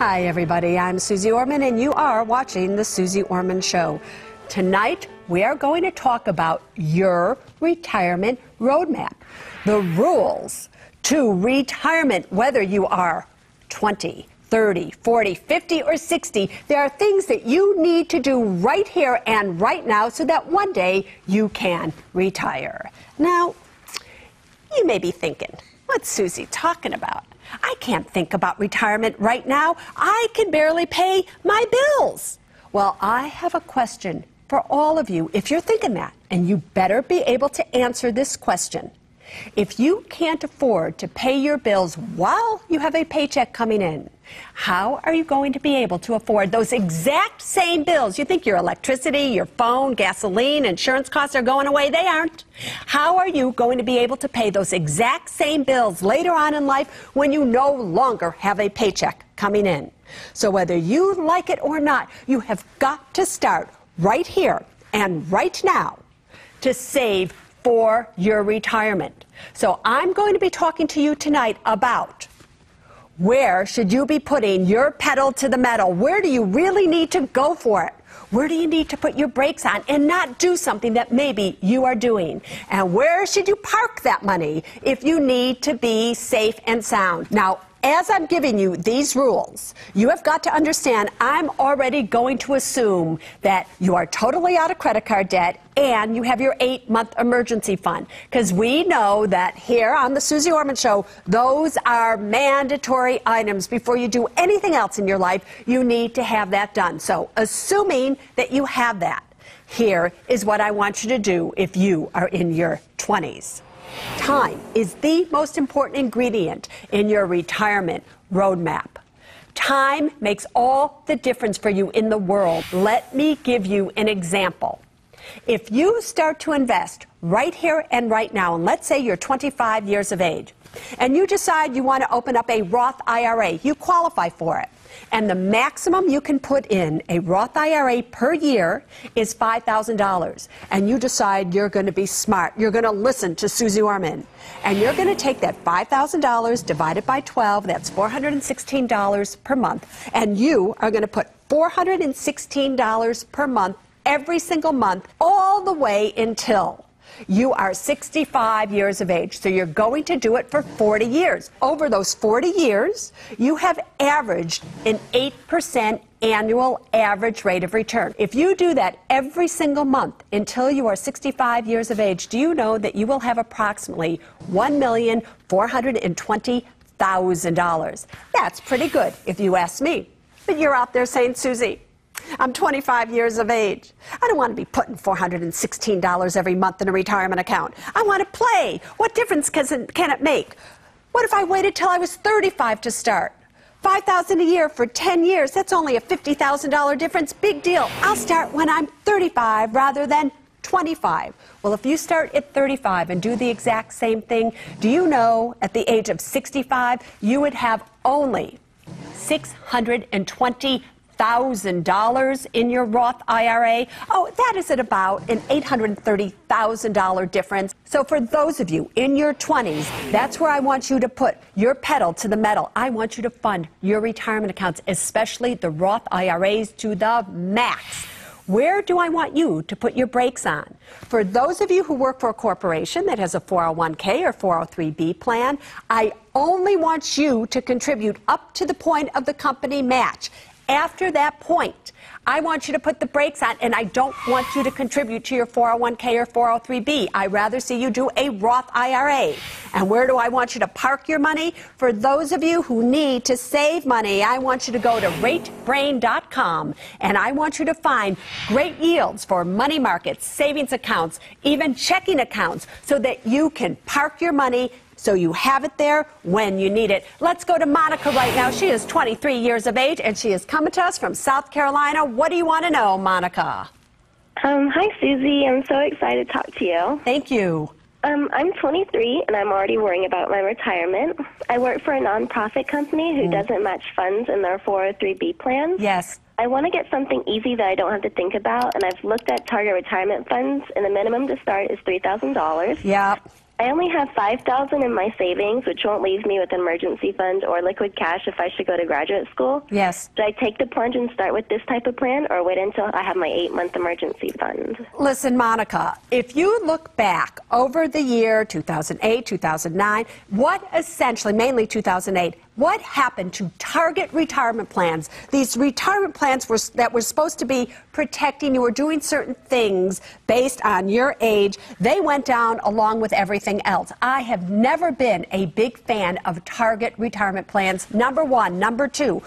Hi everybody, I'm Suze Orman and you are watching The Suze Orman Show. Tonight we are going to talk about your retirement roadmap. The rules to retirement, whether you are 20, 30, 40, 50, or 60, there are things that you need to do right here and right now so that one day you can retire. Now, you may be thinking, what's Suze talking about? I can't think about retirement right now. I can barely pay my bills. Well, I have a question for all of you if you're thinking that, and you better be able to answer this question. If you can't afford to pay your bills while you have a paycheck coming in, how are you going to be able to afford those exact same bills? You think your electricity, your phone, gasoline, insurance costs are going away? They aren't. How are you going to be able to pay those exact same bills later on in life when you no longer have a paycheck coming in? So whether you like it or not, you have got to start right here and right now to save for your retirement. So I'm going to be talking to you tonight about where should you be putting your pedal to the metal? Where do you really need to go for it? Where do you need to put your brakes on and not do something that maybe you are doing? And where should you park that money if you need to be safe and sound? Now, as I'm giving you these rules, you have got to understand I'm already going to assume that you are totally out of credit card debt and you have your 8-month emergency fund. Because we know that here on the Suze Orman Show, those are mandatory items. Before you do anything else in your life, you need to have that done. So assuming that you have that, here is what I want you to do if you are in your 20s. Time is the most important ingredient in your retirement roadmap. Time makes all the difference for you in the world. Let me give you an example. If you start to invest right here and right now, and let's say you're 25 years of age, and you decide you want to open up a Roth IRA, you qualify for it. And the maximum you can put in a Roth IRA per year is $5,000. And you decide you're going to be smart. You're going to listen to Suze Orman. And you're going to take that $5,000 divided by 12, that's $416 per month. And you are going to put $416 per month every single month all the way until you are 65 years of age. So you're going to do it for 40 years. Over those 40 years, you have averaged an 8% annual average rate of return. If you do that every single month until you are 65 years of age, do you know that you will have approximately $1,420,000? That's pretty good if you ask me. But you're out there saying, Suze, I'm 25 years of age. I don't want to be putting $416 every month in a retirement account. I want to play. What difference can it make? What if I waited till I was 35 to start? $5,000 a year for 10 years, that's only a $50,000 difference. Big deal. I'll start when I'm 35 rather than 25. Well, if you start at 35 and do the exact same thing, do you know at the age of 65, you would have only $620,000 in your Roth IRA. Oh, that is at about an $830,000 difference. So for those of you in your 20s, that's where I want you to put your pedal to the metal. I want you to fund your retirement accounts, especially the Roth IRAs, to the max. Where do I want you to put your brakes on? For those of you who work for a corporation that has a 401k or 403b plan, I only want you to contribute up to the point of the company match. After that point, I want you to put the brakes on, and I don't want you to contribute to your 401k or 403b. I'd rather see you do a Roth IRA. And where do I want you to park your money? For those of you who need to save money, I want you to go to RetireYoungClub.com, and I want you to find great yields for money markets, savings accounts, even checking accounts, so that you can park your money so you have it there when you need it. Let's go to Monica right now. She is 23 years of age, and she is coming to us from South Carolina. What do you want to know, Monica? Hi, Suze. I'm so excited to talk to you. Thank you. I'm 23, and I'm already worrying about my retirement. I work for a nonprofit company who doesn't match funds in their 403b plans. Yes. I want to get something easy that I don't have to think about, and I've looked at target retirement funds, and the minimum to start is $3,000. Yeah. I only have $5,000 in my savings, which won't leave me with emergency funds or liquid cash if I should go to graduate school. Yes. Do I take the plunge and start with this type of plan, or wait until I have my 8-month emergency fund? Listen, Monica, if you look back over the year 2008, 2009, what essentially, mainly 2008, what happened to target retirement plans? These retirement plans that were supposed to be protecting you or doing certain things based on your age, they went down along with everything else. I have never been a big fan of target retirement plans, number one. Number two,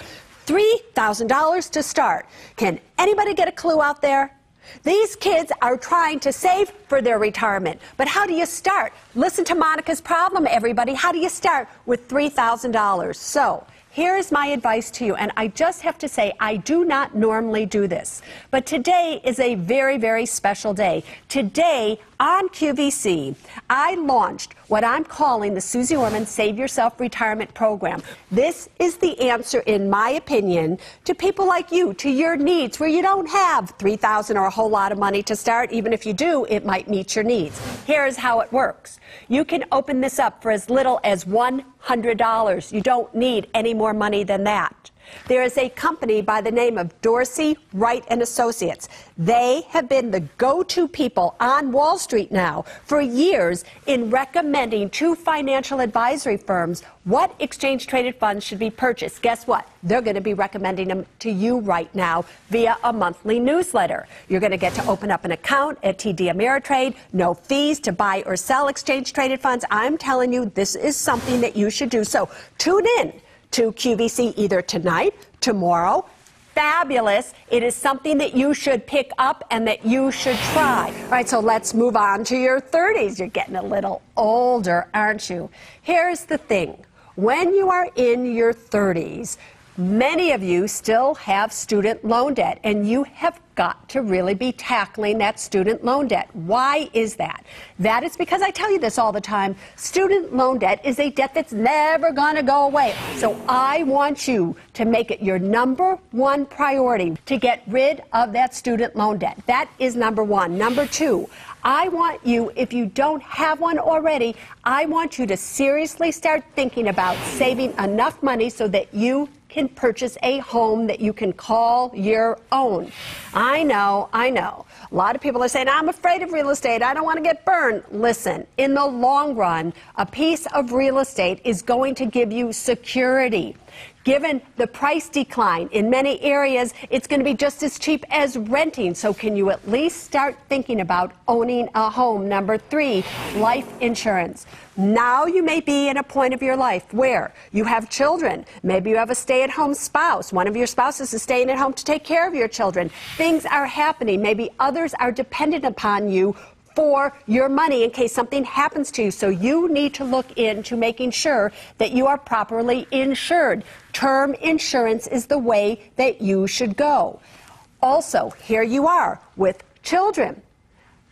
$3,000 to start. Can anybody get a clue out there? These kids are trying to save for their retirement. But how do you start? Listen to Monica's problem, everybody. How do you start with $3,000? So here's my advice to you, and I just have to say I do not normally do this. But today is a very, very special day. Today on QVC, I launched what I'm calling the Suze Orman Save Yourself Retirement Program. This is the answer, in my opinion, to people like you, to your needs, where you don't have $3,000 or a whole lot of money to start. Even if you do, it might meet your needs. Here's how it works. You can open this up for as little as $100. You don't need any more money than that. There is a company by the name of Dorsey, Wright & Associates. They have been the go-to people on Wall Street now for years in recommending to financial advisory firms what exchange-traded funds should be purchased. Guess what? They're going to be recommending them to you right now via a monthly newsletter. You're going to get to open up an account at TD Ameritrade, no fees to buy or sell exchange-traded funds. I'm telling you, this is something that you should do. So tune in to QVC either tonight, tomorrow. Fabulous. It is something that you should pick up and that you should try. All right, so let's move on to your 30s. You're getting a little older, aren't you? Here's the thing. When you are in your 30s, many of you still have student loan debt, and you have got to really be tackling that student loan debt. Why is that? That is because I tell you this all the time. Student loan debt is a debt that's never going to go away. So I want you to make it your number one priority to get rid of that student loan debt. That is number one. Number two, I want you, if you don't have one already, I want you to seriously start thinking about saving enough money so that you can purchase a home that you can call your own. I know. A lot of people are saying, I'm afraid of real estate. I don't want to get burned. Listen, in the long run, a piece of real estate is going to give you security. Given the price decline in many areas, it's going to be just as cheap as renting. So can you at least start thinking about owning a home? Number three, life insurance. Now you may be in a point of your life where you have children. Maybe you have a stay-at-home spouse. One of your spouses is staying at home to take care of your children. Things are happening. Maybe others are dependent upon you for your money in case something happens to you. So you need to look into making sure that you are properly insured. Term insurance is the way that you should go. Also, here you are with children.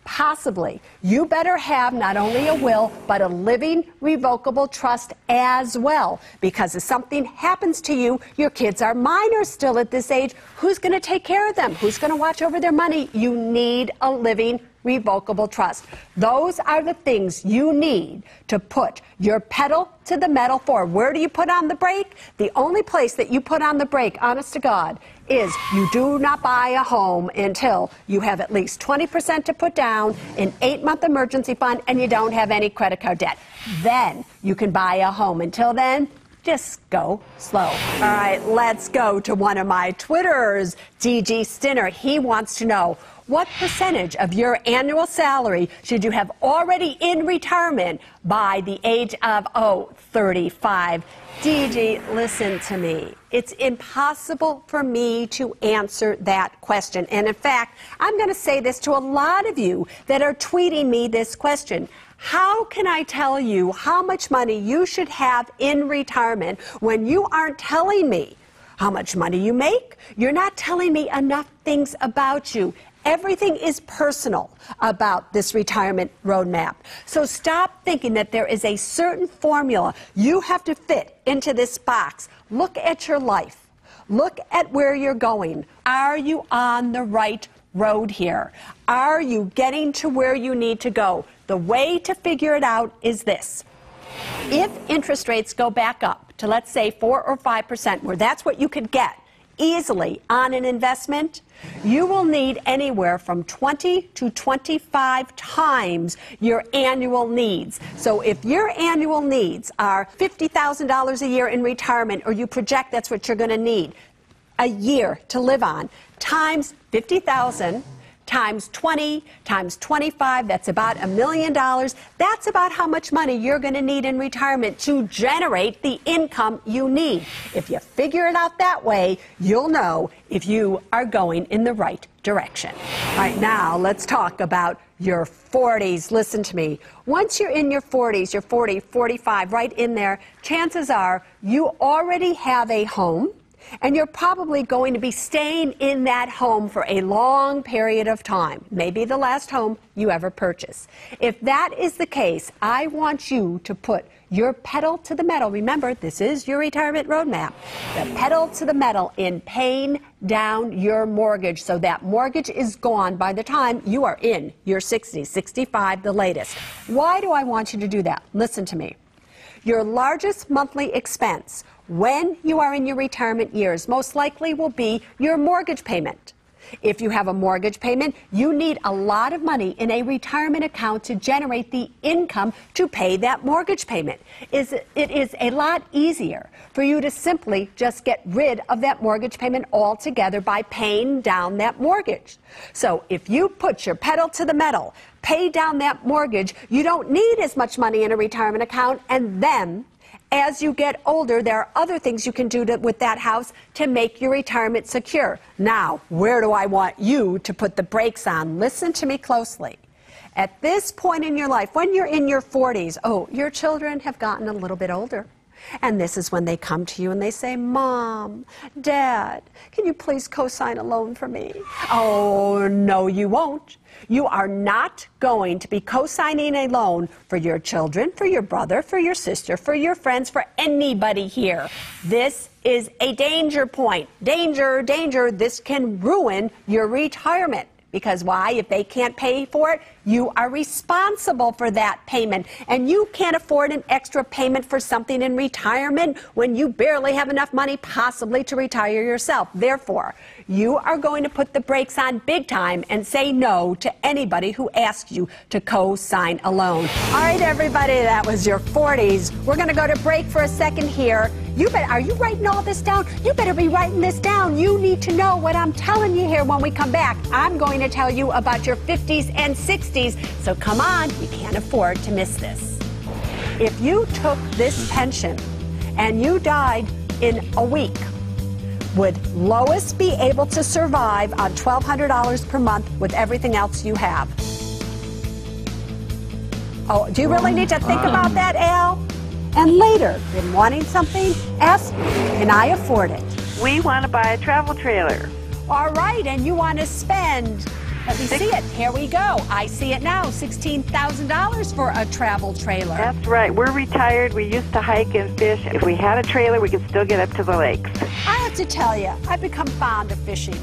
Possibly, you better have not only a will, but a living revocable trust as well. Because if something happens to you, your kids are minors still at this age. Who's going to take care of them? Who's going to watch over their money? You need a living revocable trust. Those are the things you need to put your pedal to the metal for. Where do you put on the brake? The only place that you put on the brake, honest to God, is you do not buy a home until you have at least 20% to put down, an 8-month emergency fund, and you don't have any credit card debt. Then you can buy a home. Until then, just go slow. All right, let's go to one of my Twitters, DG Stinner. He wants to know, what percentage of your annual salary should you have already in retirement by the age of, 35? DG, listen to me. It's impossible for me to answer that question. And in fact, I'm going to say this to a lot of you that are tweeting me this question. How can I tell you how much money you should have in retirement when you aren't telling me how much money you make? You're not telling me enough things about you. Everything is personal about this retirement roadmap. So stop thinking that there is a certain formula you have to fit into this box. Look at your life. Look at where you're going. Are you on the right road here? Are you getting to where you need to go? The way to figure it out is this. If interest rates go back up to, let's say, 4 or 5%, where that's what you could get easily on an investment, you will need anywhere from 20 to 25 times your annual needs. So if your annual needs are $50,000 a year in retirement, or you project that's what you're going to need a year to live on, times 50,000 times 20 times 25, that's about $1 million. That's about how much money you're going to need in retirement to generate the income you need. If you figure it out that way, you'll know if you are going in the right direction. All right, now let's talk about your 40s. Listen to me. Once you're in your 40s, you're 40, 45, right in there, chances are you already have a home, and you're probably going to be staying in that home for a long period of time, maybe the last home you ever purchased. If that is the case, I want you to put your pedal to the metal. Remember, this is your retirement roadmap. The pedal to the metal in paying down your mortgage, so that mortgage is gone by the time you are in your 60s, 65, the latest. Why do I want you to do that? Listen to me. Your largest monthly expense when you are in your retirement years most likely will be your mortgage payment. If you have a mortgage payment, you need a lot of money in a retirement account to generate the income to pay that mortgage payment. It is a lot easier for you to simply just get rid of that mortgage payment altogether by paying down that mortgage. So if you put your pedal to the metal, pay down that mortgage, you don't need as much money in a retirement account, and then as you get older, there are other things you can do with that house to make your retirement secure. Now, where do I want you to put the brakes on? Listen to me closely. At this point in your life, when you're in your 40s, your children have gotten a little bit older. And this is when they come to you and they say, Mom, Dad, can you please co-sign a loan for me? Oh, no, you won't. You are not going to be co-signing a loan for your children, for your brother, for your sister, for your friends, for anybody here. This is a danger point. Danger, danger. This can ruin your retirement. Because why? If they can't pay for it, you are responsible for that payment. And you can't afford an extra payment for something in retirement when you barely have enough money possibly to retire yourself. Therefore, you are going to put the brakes on big time and say no to anybody who asks you to co-sign a loan. All right, everybody, that was your 40s. We're going to go to break for a second here. Are you writing all this down? You better be writing this down. You need to know what I'm telling you here when we come back. I'm going to tell you about your 50s and 60s, so come on, you can't afford to miss this. If you took this pension and you died in a week, would Lois be able to survive on $1,200 per month with everything else you have? Oh, do you really need to think about that, Al? And later, been wanting something? Ask me, can I afford it? We want to buy a travel trailer. All right, and you want to spend, let me see it, here we go. I see it now, $16,000 for a travel trailer. That's right, we're retired, we used to hike and fish. If we had a trailer, we could still get up to the lakes. I have to tell you, I've become fond of fishing.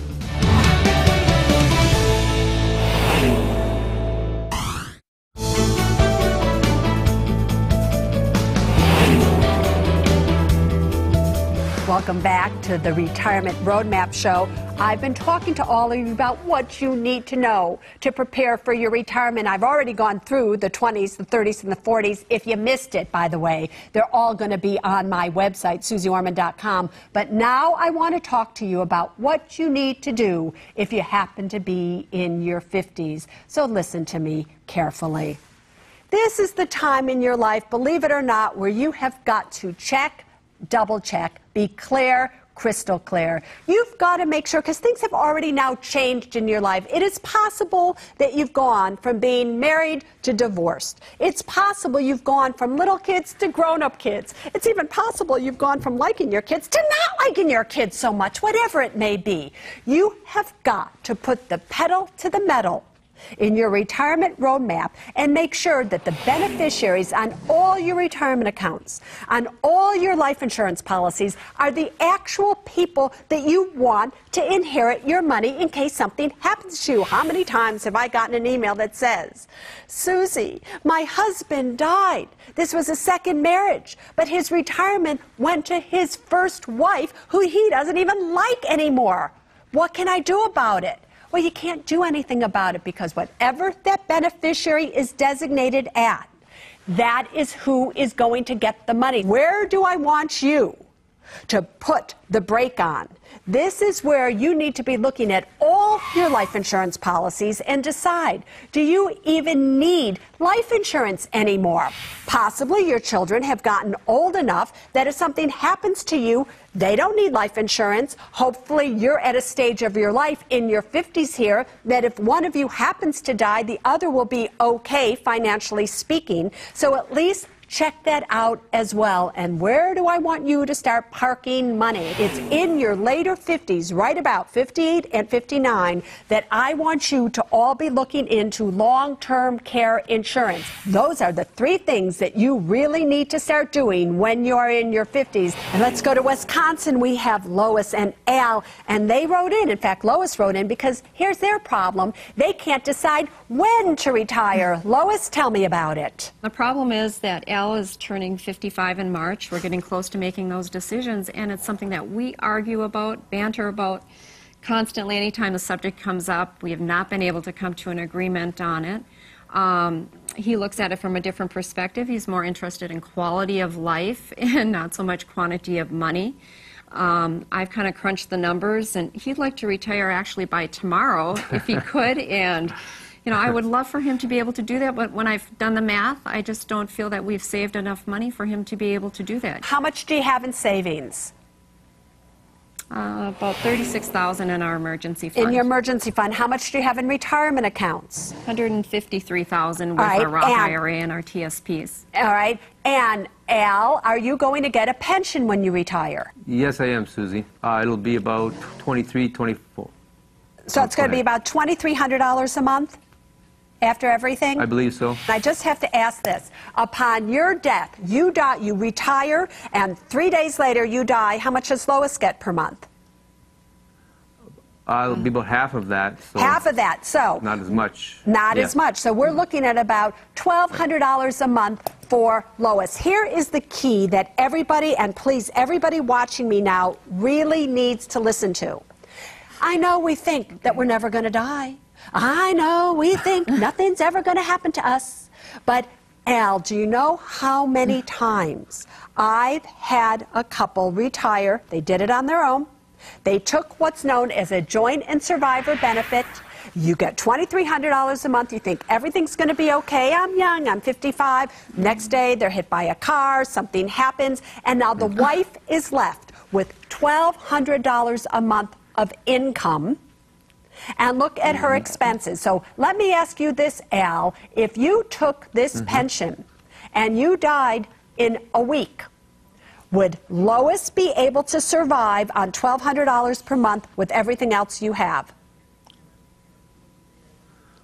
Welcome back to the Retirement Roadmap Show. I've been talking to all of you about what you need to know to prepare for your retirement. I've already gone through the 20s, the 30s, and the 40s. If you missed it, by the way, they're all going to be on my website, SuzeOrman.com. But now I want to talk to you about what you need to do if you happen to be in your 50s. So listen to me carefully. This is the time in your life, believe it or not, where you have got to check, double check, be clear, crystal clear. You've got to make sure, because things have already now changed in your life. It is possible that you've gone from being married to divorced. It's possible you've gone from little kids to grown-up kids. It's even possible you've gone from liking your kids to not liking your kids so much, whatever it may be. You have got to put the pedal to the metal in your retirement roadmap and make sure that the beneficiaries on all your retirement accounts, on all your life insurance policies, are the actual people that you want to inherit your money in case something happens to you. How many times have I gotten an email that says, Susie, my husband died. This was a second marriage, but his retirement went to his first wife, who he doesn't even like anymore. What can I do about it? Well, you can't do anything about it because whatever that beneficiary is designated at, that is who is going to get the money. Where do I want you to put the brake on? This is where you need to be looking at all your life insurance policies and decide, do you even need life insurance anymore? Possibly your children have gotten old enough that if something happens to you, they don't need life insurance. Hopefully you're at a stage of your life in your 50s here that if one of you happens to die, the other will be okay, financially speaking. So at least check that out as well. And where do I want you to start parking money? It's in your later 50s, right about 58 and 59, that I want you to all be looking into long-term care insurance. Those are the three things that you really need to start doing when you're in your 50s. And let's go to Wisconsin. We have Lois and Al, and they wrote in. In fact, Lois wrote in because here's their problem. They can't decide when to retire. Lois, tell me about it. The problem is that Al is turning 55 in March. We're getting close to making those decisions, and it's something that we argue about, banter about constantly. Anytime the subject comes up, we have not been able to come to an agreement on it. He looks at it from a different perspective. He's more interested in quality of life and not so much quantity of money. I've kind of crunched the numbers, and he'd like to retire actually by tomorrow if he could, and you know, I would love for him to be able to do that, but when I've done the math, I just don't feel that we've saved enough money for him to be able to do that. How much do you have in savings? About $36,000 in our emergency fund. In your emergency fund. How much do you have in retirement accounts? $153,000 with our Roth IRA and our TSPs. All right. And Al, are you going to get a pension when you retire? Yes, I am, Susie. It'll be about $23, $24. So it's going to be about $2,300 a month? After everything? I believe so. I just have to ask this. Upon your death, you die, you retire, and 3 days later you die. How much does Lois get per month? It'll be about half of that. So half of that. So not as much. Not as much. So we're looking at about $1,200 a month for Lois. Here is the key that everybody, and please, everybody watching me now, really needs to listen to. I know we think that we're never going to die. I know we think nothing's ever going to happen to us. But, Al, do you know how many times I've had a couple retire? They did it on their own. They took what's known as a joint and survivor benefit. You get $2,300 a month. You think everything's going to be okay. I'm young. I'm 55. Next day, they're hit by a car. Something happens. And now the wife is left with $1,200 a month of income, and look at her expenses. So let me ask you this, Al. If you took this pension and you died in a week, would Lois be able to survive on $1,200 per month with everything else you have?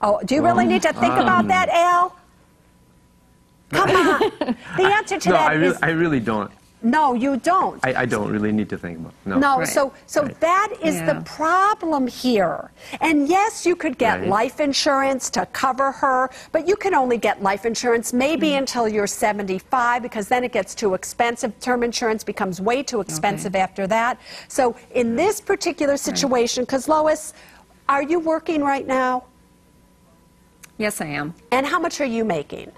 Oh, do you really need to think about that, Al? Come on. The answer to that is... I really don't. No, you don't. I don't really need to think about it. No. No, Right. so that is the problem here. And yes, you could get life insurance to cover her, but you can only get life insurance maybe until you're 75, because then it gets too expensive. Term insurance becomes way too expensive after that. So in this particular situation, because Lois, are you working right now? Yes, I am. And how much are you making?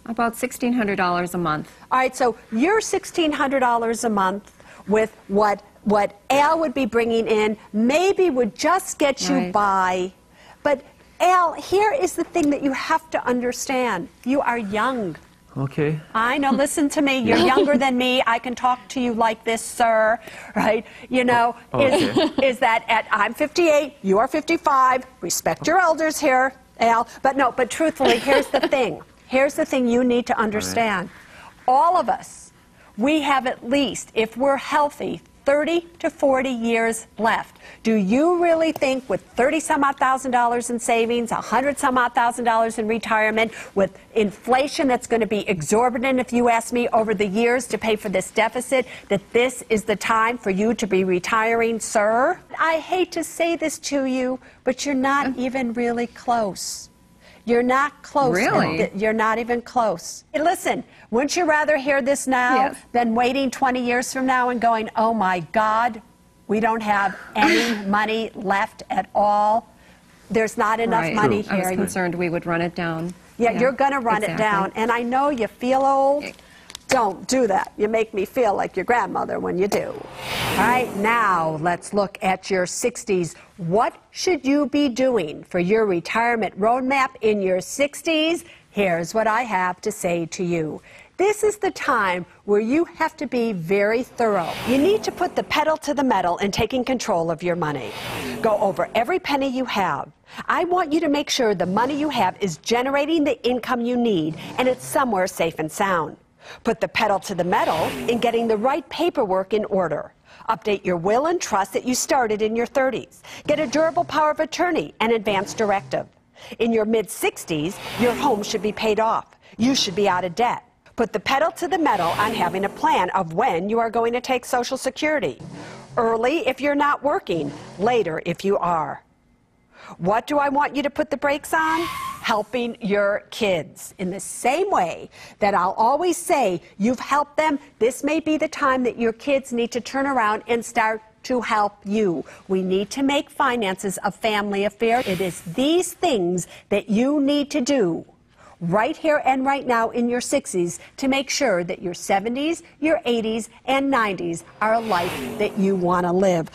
About $1,600 a month. All right, so your $1,600 a month with what Al would be bringing in maybe would just get you by. But Al, here is the thing that you have to understand. You are young. Okay. I know, listen to me. You're younger than me. I can talk to you like this, sir. Right? You know, is that I'm 58, you are 55. Respect your elders here, Al. But no, but truthfully, here's the thing. Here's the thing you need to understand. All of us, we have at least, if we're healthy, 30 to 40 years left. Do you really think with 30-some-odd thousand dollars in savings, 100-some-odd thousand dollars in retirement, with inflation that's going to be exorbitant, if you ask me, over the years to pay for this deficit, that this is the time for you to be retiring, sir? I hate to say this to you, but you're not even really close. You're not close. Really? You're not even close. Hey, listen, wouldn't you rather hear this now than waiting 20 years from now and going, oh my God, we don't have any money left at all? There's not enough money here. I was concerned we would run it down. Yeah, you're going to run it down. And I know you feel old. Don't do that. You make me feel like your grandmother when you do. All right, now let's look at your 60s. What should you be doing for your retirement roadmap in your 60s? Here's what I have to say to you. This is the time where you have to be very thorough. You need to put the pedal to the metal in taking control of your money. Go over every penny you have. I want you to make sure the money you have is generating the income you need and it's somewhere safe and sound. Put the pedal to the metal in getting the right paperwork in order. Update your will and trust that you started in your 30s. Get a durable power of attorney and advance directive. In your mid-60s, your home should be paid off. You should be out of debt. Put the pedal to the metal on having a plan of when you are going to take Social Security. Early if you're not working, later if you are. What do I want you to put the brakes on? Helping your kids. In the same way that I'll always say you've helped them, this may be the time that your kids need to turn around and start to help you. We need to make finances a family affair. It is these things that you need to do right here and right now in your 60s to make sure that your 70s, your 80s, and 90s are a life that you want to live.